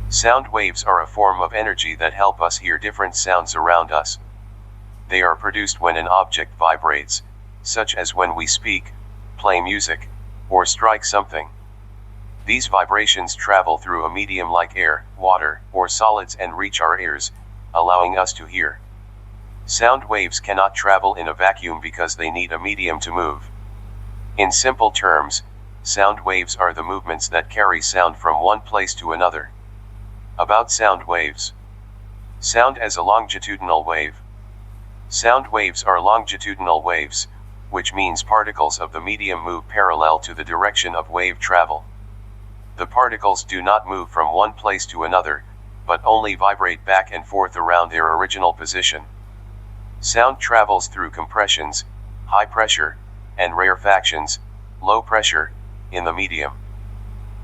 Sound waves are a form of energy that help us hear different sounds around us. They are produced when an object vibrates, such as when we speak, play music, or strike something. These vibrations travel through a medium like air, water, or solids and reach our ears, allowing us to hear. Sound waves cannot travel in a vacuum because they need a medium to move. In simple terms, sound waves are the movements that carry sound from one place to another. About sound waves. Sound as a longitudinal wave. Sound waves are longitudinal waves, which means particles of the medium move parallel to the direction of wave travel. The particles do not move from one place to another, but only vibrate back and forth around their original position. Sound travels through compressions, high pressure, and rarefactions, low pressure, in the medium.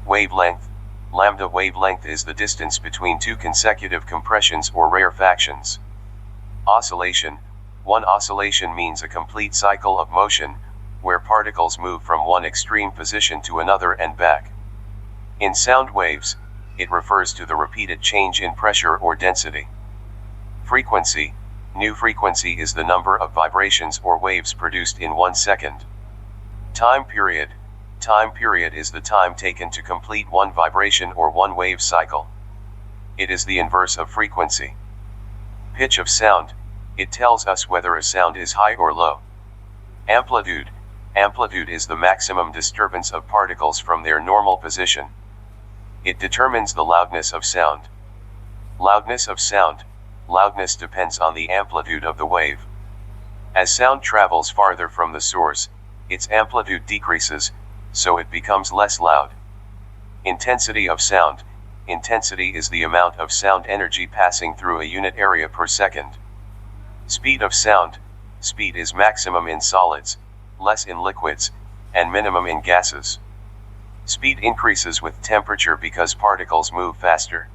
Wavelength. Lambda wavelength is the distance between two consecutive compressions or rarefactions. Oscillation. One oscillation means a complete cycle of motion, where particles move from one extreme position to another and back. In sound waves, it refers to the repeated change in pressure or density. Frequency. New frequency is the number of vibrations or waves produced in 1 second. Time period. Time period is the time taken to complete one vibration or one wave cycle. It is the inverse of frequency. Pitch of sound. It tells us whether a sound is high or low. Amplitude. Amplitude is the maximum disturbance of particles from their normal position. It determines the loudness of sound. Loudness of sound. Loudness depends on the amplitude of the wave. As sound travels farther from the source, its amplitude decreases, so it becomes less loud. Intensity of sound. Intensity is the amount of sound energy passing through a unit area per second. Speed of sound. Speed is maximum in solids, less in liquids, and minimum in gases. Speed increases with temperature because particles move faster.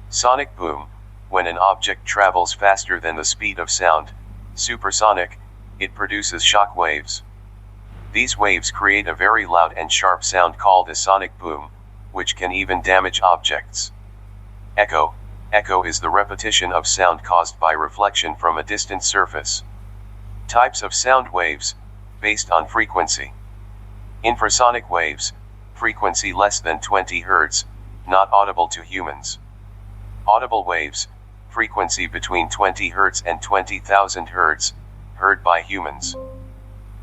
Sonic boom. When an object travels faster than the speed of sound, supersonic, it produces shock waves. These waves create a very loud and sharp sound called a sonic boom, which can even damage objects. Echo. Echo is the repetition of sound caused by reflection from a distant surface. Types of sound waves, based on frequency. Infrasonic waves, frequency less than 20 Hz, not audible to humans. Audible waves, frequency between 20 Hz and 20,000 Hz, heard by humans.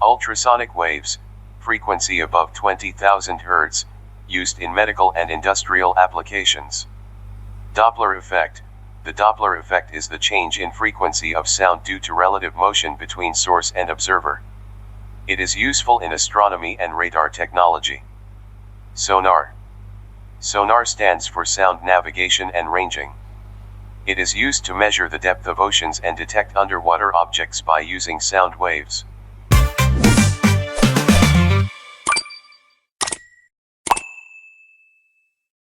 Ultrasonic waves, frequency above 20,000 Hz, used in medical and industrial applications. Doppler effect. The Doppler effect is the change in frequency of sound due to relative motion between source and observer. It is useful in astronomy and radar technology. Sonar. Sonar stands for sound navigation and ranging. It is used to measure the depth of oceans and detect underwater objects by using sound waves.